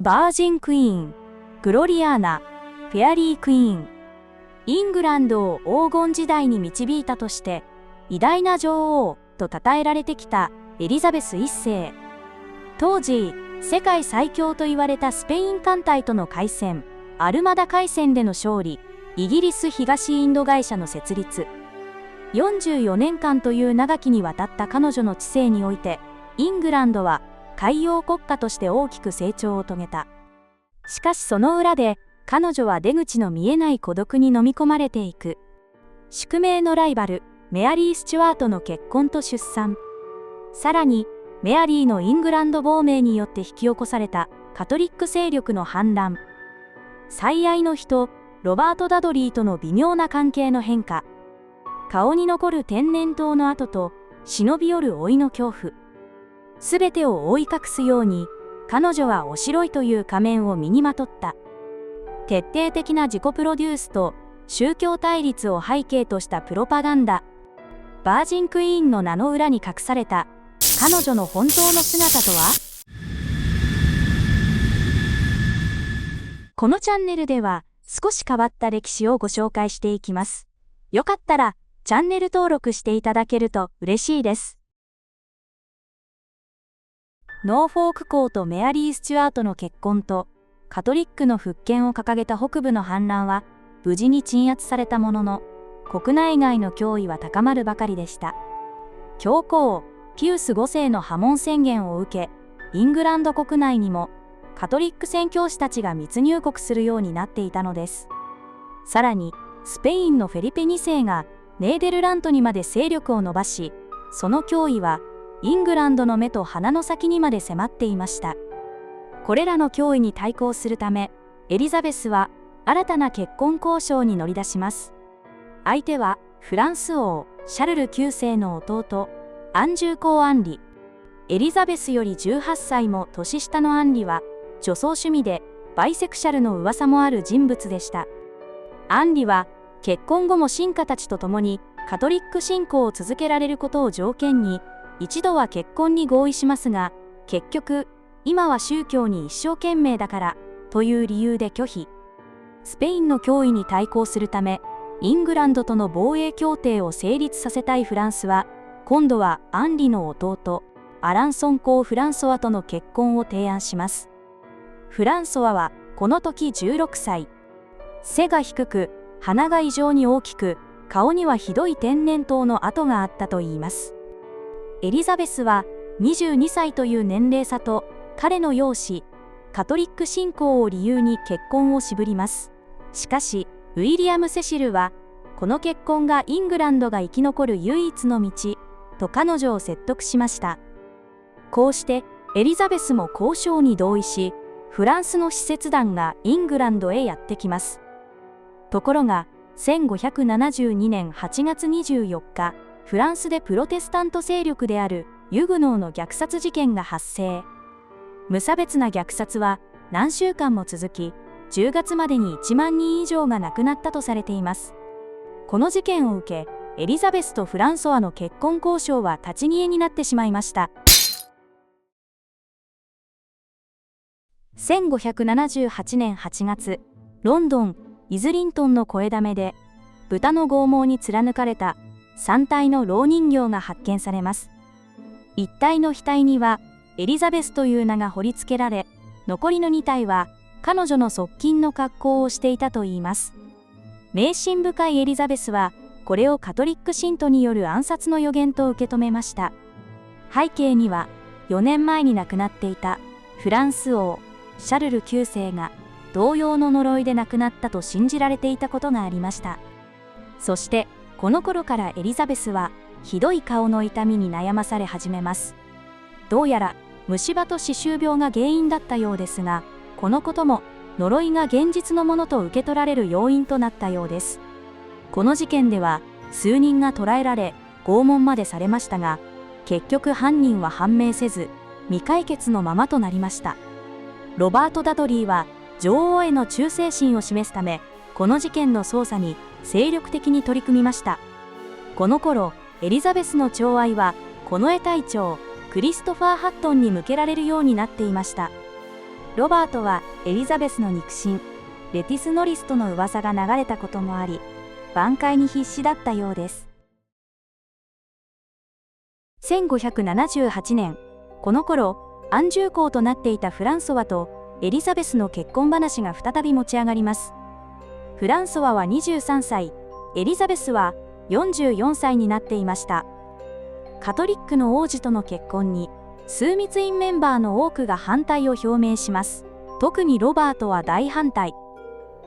バージンクイーン、グロリアーナ、フェアリークイーン。イングランドを黄金時代に導いたとして偉大な女王と称えられてきたエリザベス1世。当時世界最強と言われたスペイン艦隊との海戦アルマダ海戦での勝利、イギリス東インド会社の設立、44年間という長きにわたった彼女の治世においてイングランドは海洋国家として大きく成長を遂げた。しかしその裏で彼女は出口の見えない孤独に飲み込まれていく。宿命のライバルメアリー・スチュワートの結婚と出産、さらにメアリーのイングランド亡命によって引き起こされたカトリック勢力の反乱、最愛の人ロバート・ダドリーとの微妙な関係の変化、顔に残る天然痘の跡と忍び寄る老いの恐怖、すべてを覆い隠すように彼女はおしろいという仮面を身にまとった。徹底的な自己プロデュースと宗教対立を背景としたプロパガンダ、バージンクイーンの名の裏に隠された彼女の本当の姿とは？このチャンネルでは少し変わった歴史をご紹介していきます。よかったらチャンネル登録していただけると嬉しいです。ノーフォーク公とメアリー・スチュアートの結婚とカトリックの復権を掲げた北部の反乱は無事に鎮圧されたものの、国内外の脅威は高まるばかりでした。教皇ピウス5世の破門宣言を受け、イングランド国内にもカトリック宣教師たちが密入国するようになっていたのです。さらにスペインのフェリペ2世がネーデルラントにまで勢力を伸ばし、その脅威はイングランドの目と鼻の先にまで迫っていました。これらの脅威に対抗するため、エリザベスは新たな結婚交渉に乗り出します。相手はフランス王シャルル9世の弟、アンジュ公アンリ。エリザベスより18歳も年下のアンリは、女装趣味でバイセクシャルの噂もある人物でした。アンリは結婚後も臣下たちと共にカトリック信仰を続けられることを条件に、一度は結婚に合意しますが、結局、今は宗教に一生懸命だからという理由で拒否。スペインの脅威に対抗するため、イングランドとの防衛協定を成立させたいフランスは、今度はアンリの弟、アランソン公フランソワとの結婚を提案します。フランソワはこの時16歳。背が低く、鼻が異常に大きく、顔にはひどい天然痘の跡があったといいます。エリザベスは22歳という年齢差と彼の容姿、カトリック信仰を理由に結婚を渋ります。しかし、ウィリアム・セシルは、この結婚がイングランドが生き残る唯一の道、と彼女を説得しました。こうして、エリザベスも交渉に同意し、フランスの使節団がイングランドへやってきます。ところが、1572年8月24日、フランスでプロテスタント勢力であるユグノーの虐殺事件が発生。無差別な虐殺は何週間も続き、10月までに1万人以上が亡くなったとされています。この事件を受け、エリザベスとフランソワの結婚交渉は立ち消えになってしまいました。1578年8月、ロンドン・イズリントンの声だめで、豚の剛毛に貫かれた3体の老人形が発見されます。1体の額にはエリザベスという名が彫り付けられ、残りの2体は彼女の側近の格好をしていたといいます。迷信深いエリザベスはこれをカトリック信徒による暗殺の予言と受け止めました。背景には4年前に亡くなっていたフランス王シャルル9世が同様の呪いで亡くなったと信じられていたことがありました。そしてこの頃からエリザベスはひどい顔の痛みに悩まされ始めます。どうやら虫歯と歯周病が原因だったようですが、このことも呪いが現実のものと受け取られる要因となったようです。この事件では数人が捕らえられ拷問までされましたが、結局犯人は判明せず未解決のままとなりました。ロバート・ダドリーは女王への忠誠心を示すため、この事件の捜査に精力的に取り組みました。この頃、エリザベスの寵愛は近衛隊長クリストファー・ハットンに向けられるようになっていました。ロバートはエリザベスの肉親、レティス・ノリスとの噂が流れたこともあり、挽回に必死だったようです。1578年、この頃、安住公となっていたフランソワとエリザベスの結婚話が再び持ち上がります。フランソワは23歳、エリザベスは44歳になっていました。カトリックの王子との結婚に、枢密院メンバーの多くが反対を表明します。特にロバートは大反対。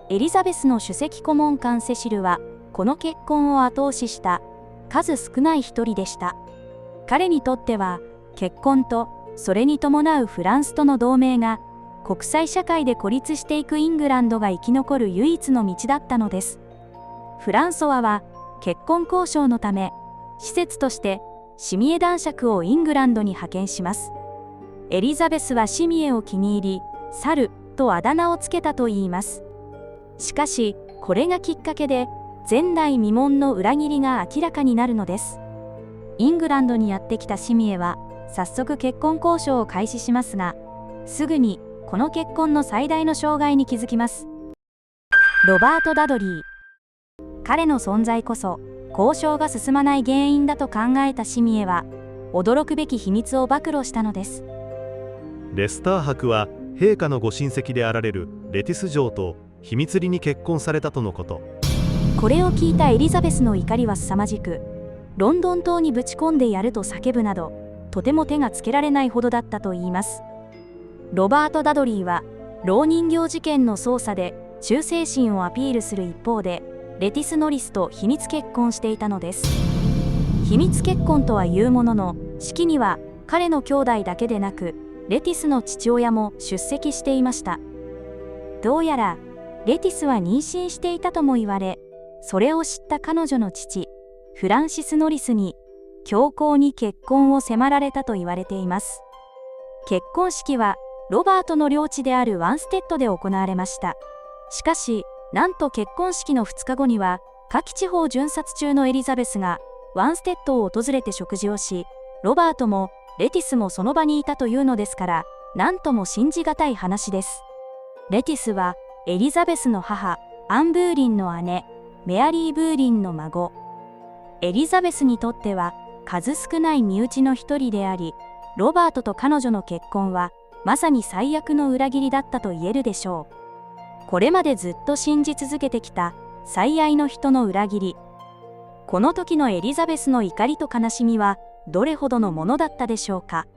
エリザベスの首席顧問官セシルは、この結婚を後押しした数少ない一人でした。彼にとっては、結婚とそれに伴うフランスとの同盟が、国際社会で孤立していくイングランドが生き残る唯一の道だったのです。フランソワは結婚交渉のため、使節としてシミエ男爵をイングランドに派遣します。エリザベスはシミエを気に入り、猿とあだ名をつけたといいます。しかし、これがきっかけで、前代未聞の裏切りが明らかになるのです。イングランドにやってきたシミエは、早速結婚交渉を開始しますが、すぐにこの結婚の最大の障害に気づきます。ロバート・ダドリー。彼の存在こそ、交渉が進まない原因だと考えたシミエは、驚くべき秘密を暴露したのです。レスター伯は、陛下のご親戚であられるレティス嬢と秘密裏に結婚されたとのこと。これを聞いたエリザベスの怒りは凄まじく、ロンドン塔にぶち込んでやると叫ぶなど、とても手がつけられないほどだったといいます。ロバート・ダドリーは、老人形事件の捜査で忠誠心をアピールする一方で、レティス・ノリスと秘密結婚していたのです。秘密結婚とはいうものの、式には彼の兄弟だけでなく、レティスの父親も出席していました。どうやら、レティスは妊娠していたとも言われ、それを知った彼女の父、フランシス・ノリスに、強行に結婚を迫られたと言われています。結婚式は、ロバートの領地であるワンステッドで行われました。しかし、なんと結婚式の2日後には、下記地方巡察中のエリザベスが、ワンステッドを訪れて食事をし、ロバートもレティスもその場にいたというのですから、なんとも信じがたい話です。レティスは、エリザベスの母、アン・ブーリンの姉、メアリー・ブーリンの孫。エリザベスにとっては、数少ない身内の一人であり、ロバートと彼女の結婚は、まさに最悪の裏切りだったと言えるでしょう。これまでずっと信じ続けてきた最愛の人の裏切り。この時のエリザベスの怒りと悲しみはどれほどのものだったでしょうか。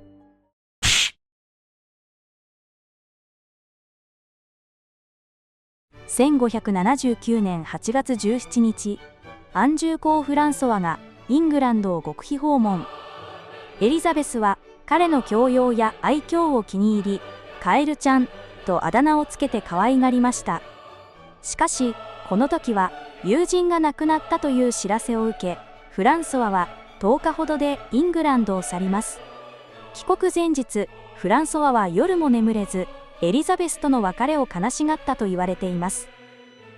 1579年8月17日、安住公フランソワがイングランドを極秘訪問。エリザベスは彼の教養や愛嬌を気に入り、カエルちゃんとあだ名をつけて可愛がりました。しかし、この時は友人が亡くなったという知らせを受け、フランソワは10日ほどでイングランドを去ります。帰国前日、フランソワは夜も眠れず、エリザベスとの別れを悲しがったと言われています。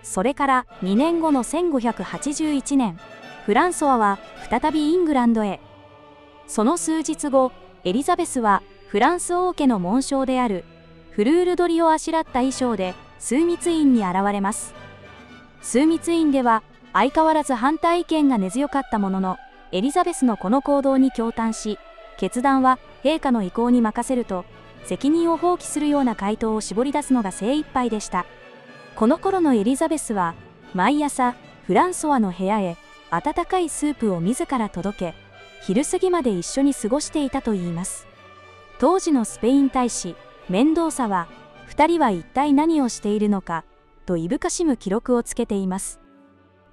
それから2年後の1581年、フランソワは再びイングランドへ。その数日後、エリザベスはフランス王家の紋章であるフルール鳥をあしらった衣装で枢密院に現れます。枢密院では相変わらず反対意見が根強かったものの、エリザベスのこの行動に驚嘆し、決断は陛下の意向に任せると、責任を放棄するような回答を絞り出すのが精一杯でした。この頃のエリザベスは、毎朝フランソワの部屋へ温かいスープを自ら届け、昼過ぎまで一緒に過ごしていたといいます。当時のスペイン大使、メンドーサは、2人は一体何をしているのか、といぶかしむ記録をつけています。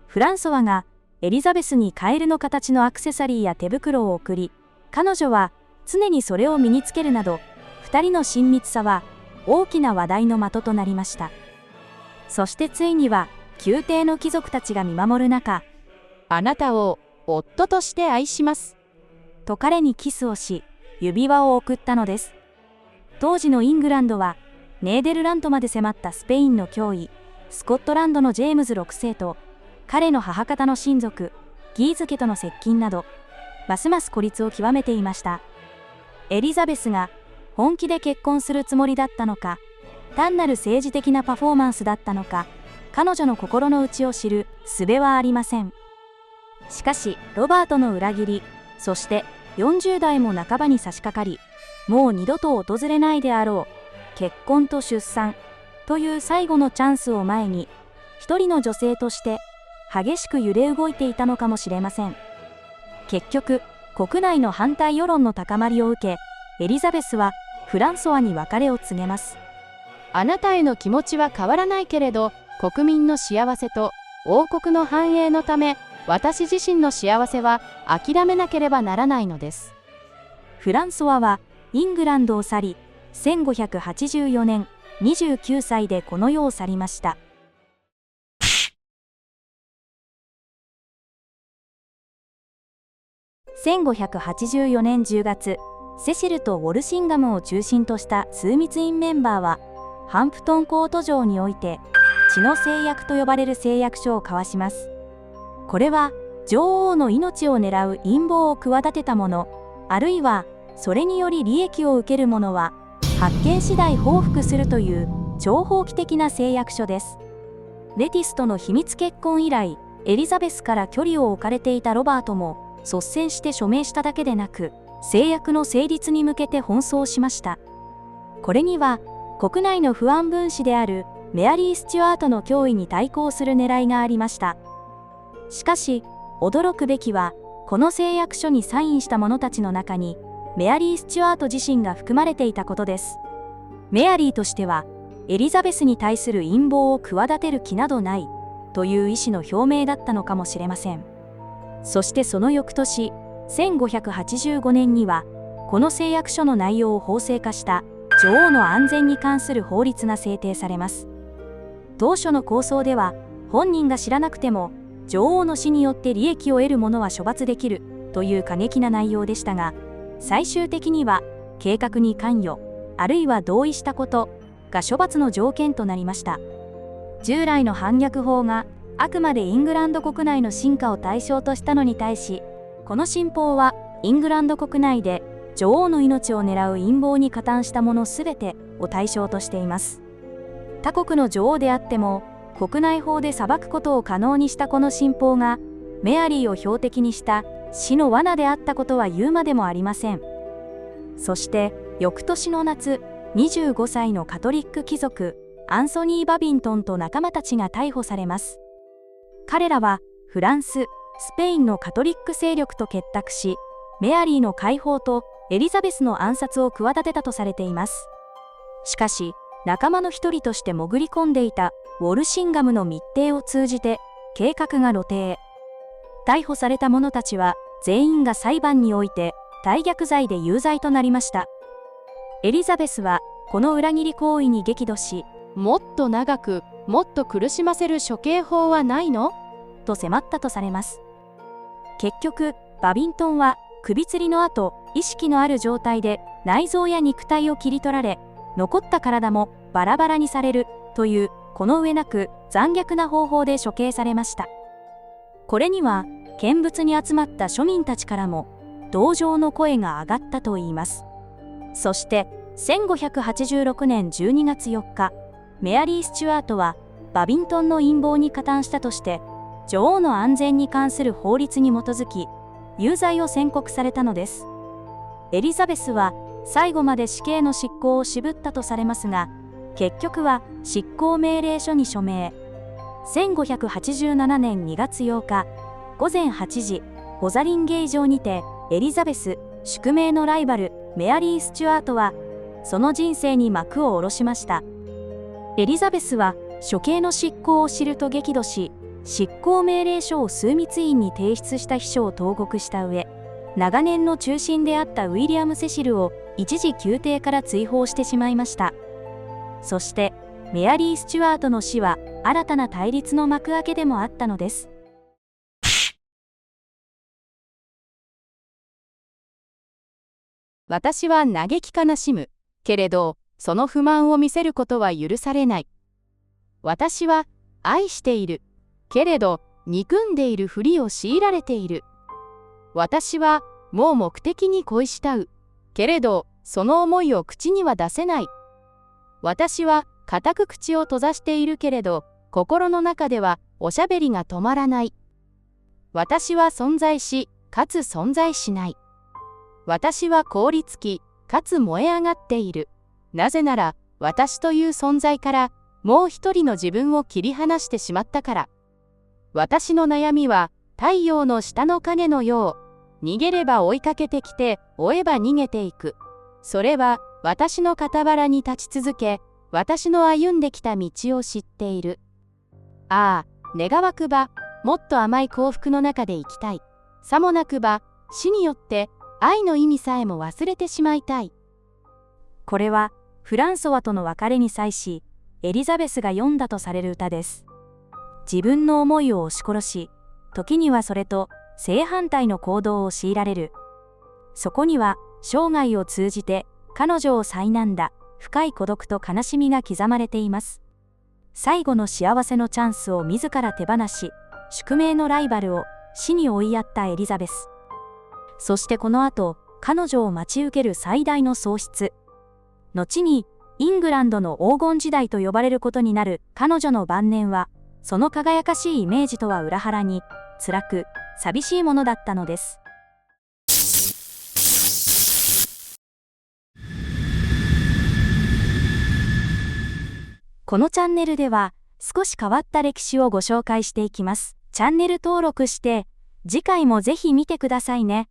フランソワがエリザベスにカエルの形のアクセサリーや手袋を贈り、彼女は常にそれを身につけるなど、2人の親密さは大きな話題の的となりました。そしてついには、宮廷の貴族たちが見守る中、あなたを夫として愛します。と彼にキスをし、指輪を贈ったのです。当時のイングランドは、ネーデルラントまで迫ったスペインの脅威、スコットランドのジェームズ6世と、彼の母方の親族、ギーズ家との接近など、ますます孤立を極めていました。エリザベスが本気で結婚するつもりだったのか、単なる政治的なパフォーマンスだったのか、彼女の心の内を知る術はありません。しかし、ロバートの裏切り、そして40代も半ばに差し掛かり、もう二度と訪れないであろう、結婚と出産という最後のチャンスを前に、一人の女性として激しく揺れ動いていたのかもしれません。結局、国内の反対世論の高まりを受け、エリザベスはフランソワに別れを告げます。あなたへの気持ちは変わらないけれど、国民の幸せと王国の繁栄のため、私自身の幸せは諦めなければならないのです。フランソワはイングランドを去り、1584年29歳でこの世を去りました。1584年10月、セシルとウォルシンガムを中心とした枢密院メンバーは、ハンプトンコート城において、血の誓約と呼ばれる誓約書を交わします。これは、女王の命を狙う陰謀を企てた者、あるいは、それにより利益を受ける者は、発見次第報復するという超法規的な誓約書です。レティスとの秘密結婚以来、エリザベスから距離を置かれていたロバートも、率先して署名しただけでなく、誓約の成立に向けて奔走しました。これには、国内の不安分子であるメアリー・スチュアートの脅威に対抗する狙いがありました。しかし、驚くべきは、この誓約書にサインした者たちの中に、メアリー・スチュアート自身が含まれていたことです。メアリーとしては、エリザベスに対する陰謀を企てる気などない、という意思の表明だったのかもしれません。そしてその翌年、1585年には、この誓約書の内容を法制化した女王の安全に関する法律が制定されます。当初の構想では、本人が知らなくても、女王の死によって利益を得る者は処罰できるという過激な内容でしたが、最終的には、計画に関与、あるいは同意したことが処罰の条件となりました。従来の反逆法が、あくまでイングランド国内の臣下を対象としたのに対し、この新法はイングランド国内で女王の命を狙う陰謀に加担した者すべてを対象としています。他国の女王であっても国内法で裁くことを可能にしたこの新法がメアリーを標的にした死の罠であったことは言うまでもありません。そして翌年の夏、25歳のカトリック貴族アンソニー・バビントンと仲間たちが逮捕されます。彼らはフランス、スペインのカトリック勢力と結託し、メアリーの解放とエリザベスの暗殺を企てたとされています。しかし、仲間の一人として潜り込んでいたウォルシンガムの密偵を通じて、計画が露呈。逮捕された者たちは、全員が裁判において、大逆罪で有罪となりました。エリザベスは、この裏切り行為に激怒し、もっと長く、もっと苦しませる処刑法はないの？と迫ったとされます。結局、バビントンは首吊りの後、意識のある状態で内臓や肉体を切り取られ、残った体もバラバラにされるという、この上なく残虐な方法で処刑されました。これには、見物に集まった庶民たちからも、同情の声が上がったといいます。そして、1586年12月4日、メアリー・スチュアートは、バビントンの陰謀に加担したとして、女王の安全に関する法律に基づき、有罪を宣告されたのです。エリザベスは、最後まで死刑の執行を渋ったとされますが、結局は執行命令書に署名。1587年2月8日、午前8時、ホザリンゲイ城にて、エリザベス、宿命のライバル、メアリー・スチュアートは、その人生に幕を下ろしました。エリザベスは、処刑の執行を知ると激怒し、執行命令書を枢密院に提出した秘書を投獄した上、長年の中心であったウィリアム・セシルを一時宮廷から追放してしまいました。そして、メアリー・スチュアートの死は新たな対立の幕開けでもあったのです。私は嘆き悲しむ。けれど、その不満を見せることは許されない。私は愛している。けれど、憎んでいるふりを強いられている。私はもう目的に恋したう。けれど、その思いを口には出せない。私は固く口を閉ざしているけれど、心の中ではおしゃべりが止まらない。私は存在し、かつ存在しない。私は凍りつき、かつ燃え上がっている。なぜなら、私という存在から、もう一人の自分を切り離してしまったから。私の悩みは、太陽の下の影のよう。逃げれば追いかけてきて、追えば逃げていく。それは、私の傍らに立ち続け、私の歩んできた道を知っている。ああ、願わくば、もっと甘い幸福の中で生きたい。さもなくば、死によって愛の意味さえも忘れてしまいたい。これは、フランソワとの別れに際し、エリザベスが詠んだとされる歌です。自分の思いを押し殺し、時にはそれと正反対の行動を強いられる。そこには、生涯を通じて、彼女を苛んだ深い孤独と悲しみが刻まれています。最後の幸せのチャンスを自ら手放し、宿命のライバルを死に追いやったエリザベス。そしてこの後、彼女を待ち受ける最大の喪失。後に、イングランドの黄金時代と呼ばれることになる彼女の晩年は、その輝かしいイメージとは裏腹に、辛く、寂しいものだったのです。このチャンネルでは、少し変わった歴史をご紹介していきます。チャンネル登録して、次回もぜひ見てくださいね。